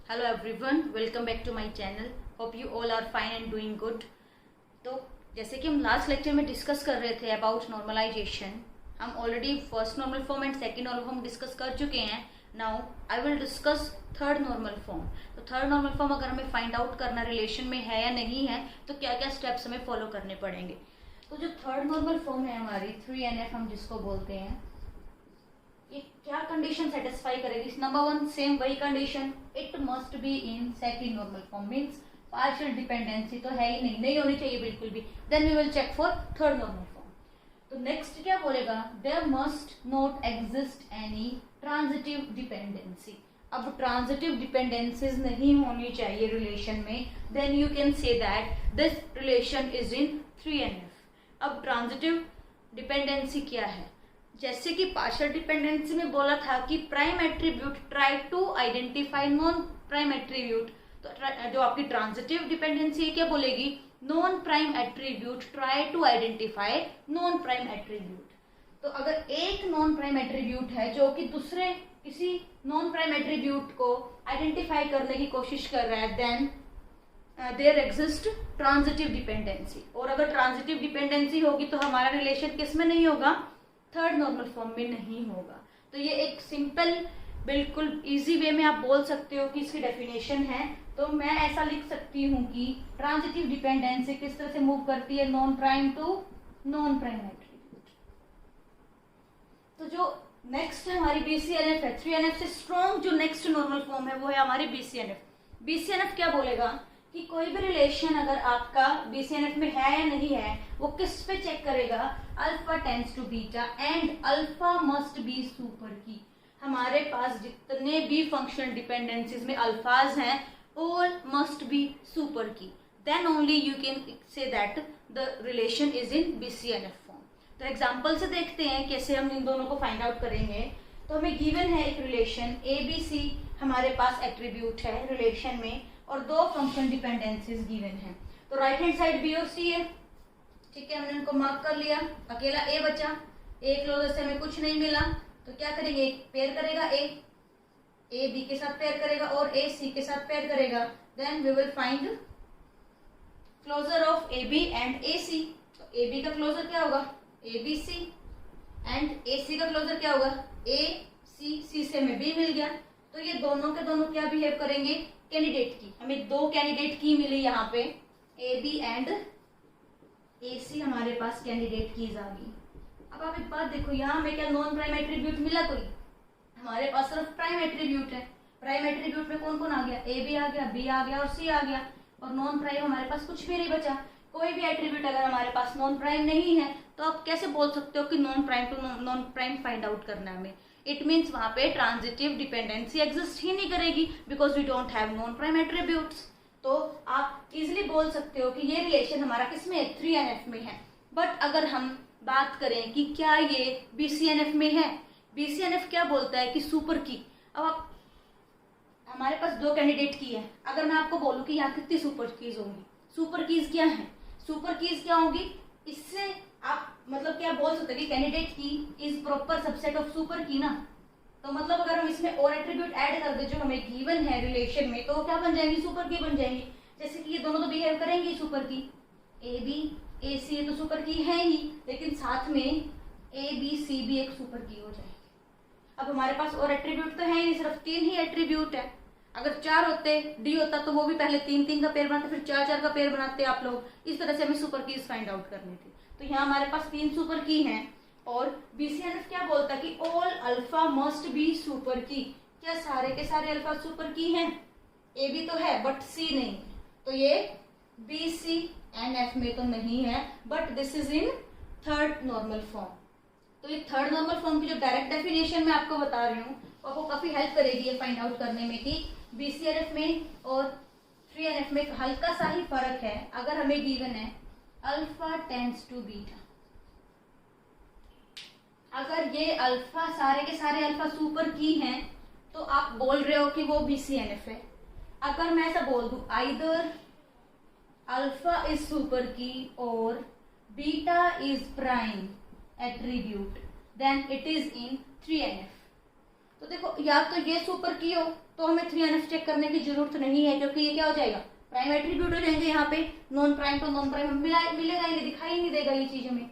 Hello everyone, welcome back to my channel. Hope you all are fine and doing good. तो जैसे कि हम last lecture में discuss कर रहे थे अबाउट नॉर्मलाइजेशन, हम already first normal form and second normal form discuss कर चुके हैं। Now I will discuss third normal form. तो थर्ड नॉर्मल फॉर्म अगर हमें फाइंड आउट करना रिलेशन में है या नहीं है तो क्या क्या स्टेप्स हमें फॉलो करने पड़ेंगे। तो जो थर्ड नॉर्मल फॉर्म है हमारी 3NF हम जिसको बोलते हैं, ये क्या कंडीशन सेटिस्फाई करेगी? नंबर वन, सेम वही condition, it must be in second normal form, means partial dependency तो है ही नहीं होनी चाहिए बिल्कुल भी। Then we will check for third normal form. तो नेक्स्ट क्या बोलेगा? There must not exist any transitive dependency. अब ट्रांजिटिव डिपेंडेंसीज नहीं होनी चाहिए रिलेशन में। Then you can say that this relation is in 3NF। अब ट्रांजिटिव डिपेंडेंसी क्या है? जैसे कि पार्शियल डिपेंडेंसी में बोला था कि prime attribute try to identify non prime attribute, तो जो आपकी ट्रांजिटिव डिपेंडेंसी है क्या बोलेगी? Non prime attribute try to identify non prime attribute. तो अगर एक नॉन प्राइम एट्रीब्यूट है जो कि दूसरे किसी नॉन प्राइम एट्रीब्यूट को आइडेंटिफाई करने की कोशिश कर रहा है, then there exist transitive dependency. और अगर ट्रांजिटिव डिपेंडेंसी होगी तो हमारा रिलेशन किस में नहीं होगा? थर्ड नॉर्मल फॉर्म में नहीं होगा। तो ये एक सिंपल बिल्कुल इजी वे में आप बोल सकते हो कि इसकी डेफिनेशन है। तो मैं ऐसा लिख सकती हूँ कि ट्रांजिटिव डिपेंडेंसी किस तरह से मूव करती है? Non prime to non prime attribute. तो जो नेक्स्ट है हमारी BCNF है, 3NF से स्ट्रॉन्ग जो नेक्स्ट नॉर्मल फॉर्म है वो है हमारी BCNF। BCNF क्या बोलेगा कि कोई भी रिलेशन अगर आपका BCNF में है या नहीं है, वो किस पे चेक करेगा? Alpha tends to beta and alpha must be super key. हमारे पास जितने भी फंक्शनल डिपेंडेंसीज में अल्फाज हैं all must be super key. Then only you can say that the relation is in BCNF form. तो example से देखते हैं कैसे हम इन दोनों को फाइंड आउट करेंगे। तो हमें गिवन है एक रिलेशन ABC, हमारे पास एट्रीब्यूट है रिलेशन में, और दो फंक्शन डिपेंडेंसीज गिवन है। तो राइट हैंड साइड B और C है, ठीक है, हमने इनको मार्क कर लिया। अकेला A बचा, A क्लोजर से हमें कुछ नहीं मिला, तो क्या करेंगे? एक पेयर करेगा A B के साथ पेयर करेगा और A C के साथ पेयर करेगा। Then we will find closure of AB and AC। तो AB का क्लोजर क्या होगा? ABC एंड AC का क्लोजर क्या होगा? AC। C से हमें B मिल गया। तो ये दोनों के दोनों क्या बिहेव करेंगे? कैंडिडेट की। हमें दो कैंडिडेट की मिली यहाँ पे, AB एंड AC हमारे पास कैंडिडेट कीज आ गई। अब आप एक बात देखो, यहाँ हमें क्या नॉन प्राइम एट्रीब्यूट मिला? कोई हमारे पास सिर्फ प्राइम एट्रीब्यूट है। प्राइम एट्रीब्यूट में कौन कौन आ गया? AB आ गया, B आ गया और C आ गया। और नॉन प्राइम हमारे पास कुछ भी नहीं बचा। कोई भी एट्रीब्यूट अगर हमारे पास नॉन प्राइम नहीं है तो आप कैसे बोल सकते हो कि non prime to non prime find out करना है हमें? इट मीन्स वहां पे ट्रांजिटिव डिपेंडेंसी एग्जिस्ट ही नहीं करेगी, because we don't have non prime attributes. तो आप इजिली बोल सकते हो कि ये रिलेशन हमारा किसमें है? 3NF में है। बट अगर हम बात करें कि क्या ये BCNF में है, BCNF क्या बोलता है कि सुपर की। अब आप हमारे पास दो कैंडिडेट की है, अगर मैं आपको बोलूं कि यहाँ कितनी सुपर कीज होंगी? सुपर कीज क्या है? सुपर कीज क्या होगी? इससे आप मतलब क्या बोल सकते हैं कि कैंडिडेट की is proper subset of super की ना। तो मतलब अगर हम इसमें और एट्रीब्यूट ऐड कर दे जो हमें गिवन है रिलेशन में, तो क्या बन जाएंगी? सुपर की बन जाएंगी। जैसे कि ये दोनों तो बिहेव करेंगी सुपर की। AB AC ये तो सुपर की है ही, लेकिन साथ में ABC भी एक सुपर की हो जाएगी। अब हमारे पास और एट्रीब्यूट तो है ही, सिर्फ 3 ही एट्रीब्यूट है। अगर 4 होते, D होता, तो वो भी पहले 3-3 का पेयर बनाते, फिर 4-4 का पेयर बनाते आप लोग। इस तरह से हमें सुपर कीज फाइंड आउट करनी थी। तो यहाँ हमारे पास 3 सुपर की हैं। और BCNF क्या बोलता है कि all alpha must be super की। क्या सारे के सारे अल्फा सुपर की हैं? AB तो है बट C नहीं है, तो ये BCNF में तो नहीं है, but this is in third normal form. तो ये थर्ड नॉर्मल फॉर्म की जो डायरेक्ट डेफिनेशन मैं आपको बता रही हूँ वो आपको काफी हेल्प करेगी ये फाइंड आउट करने में कि BCNF में और 3NF में हल्का सा ही फर्क है। अगर हमें गिवन है अल्फा टेंड्स टू बीटा, अगर ये अल्फा सारे के सारे अल्फा सुपर की हैं तो आप बोल रहे हो कि वो BCNF है। अगर मैं ऐसा बोल दूं either alpha is super key और beta is prime attribute, then it is in 3NF। तो देखो, या तो ये सुपर की हो तो हमें 3NF चेक करने की जरूरत नहीं है, क्योंकि ये क्या हो जाएगा, प्राइम एट्रीब्यूट हो जाएंगे यहाँ पे। नॉन प्राइम तो नॉन प्राइम मिलेगा ही नहीं, दिखाई नहीं देगा ये चीज हमें।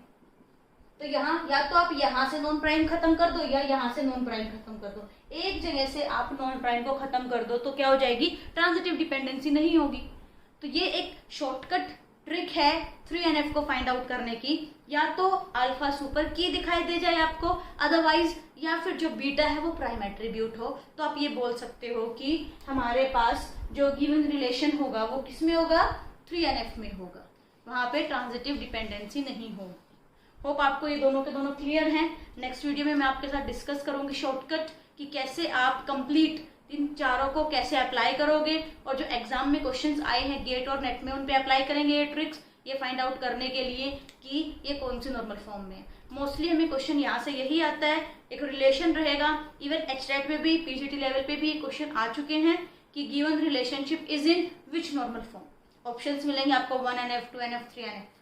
तो यहाँ या तो आप यहाँ से नॉन प्राइम खत्म कर दो या यहाँ से नॉन प्राइम खत्म कर दो, एक जगह से आप नॉन प्राइम को खत्म कर दो तो क्या हो जाएगी, ट्रांजिटिव डिपेंडेंसी नहीं होगी। तो ये एक शॉर्टकट ट्रिक है 3NF को फाइंड आउट करने की। या तो अल्फा सुपर की दिखाई दे जाए आपको, अदरवाइज या फिर जो बीटा है वो प्राइम एट्रीब्यूट हो, तो आप ये बोल सकते हो कि हमारे पास जो गिवन रिलेशन होगा वो किसमें होगा, 3NF में होगा, वहां पे ट्रांजिटिव डिपेंडेंसी नहीं होगी। होप आपको ये दोनों के दोनों क्लियर हैं। नेक्स्ट वीडियो में मैं आपके साथ डिस्कस करूंगी शॉर्टकट कि कैसे आप कंप्लीट इन चारों को कैसे अप्लाई करोगे, और जो एग्जाम में क्वेश्चंस आए हैं गेट और नेट में उन पे अप्लाई करेंगे ये ट्रिक्स, ये फाइंड आउट करने के लिए कि ये कौन सी नॉर्मल फॉर्म में है। मोस्टली हमें क्वेश्चन यहाँ से यही आता है, एक रिलेशन रहेगा। इवन HTET में भी, PGT लेवल पे भी क्वेश्चन आ चुके हैं कि given relationship is in which normal form. Options मिलेंगे आपको 1NF, 2NF, 3NF।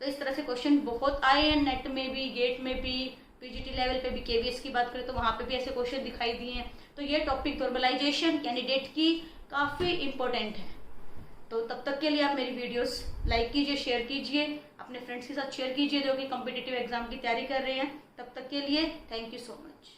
तो इस तरह से क्वेश्चन बहुत आए हैं, नेट में भी, गेट में भी, PGT लेवल पे भी। KVS की बात करें तो वहां पे भी ऐसे क्वेश्चन दिखाई दिए हैं। तो ये टॉपिक नॉर्मलाइजेशन कैंडिडेट की काफी इंपॉर्टेंट है। तो तब तक के लिए आप मेरी वीडियोस लाइक कीजिए, शेयर कीजिए, अपने फ्रेंड्स के साथ शेयर कीजिए जो कि कॉम्पिटिटिव एग्जाम की तैयारी कर रहे हैं। तब तक के लिए थैंक यू सो मच।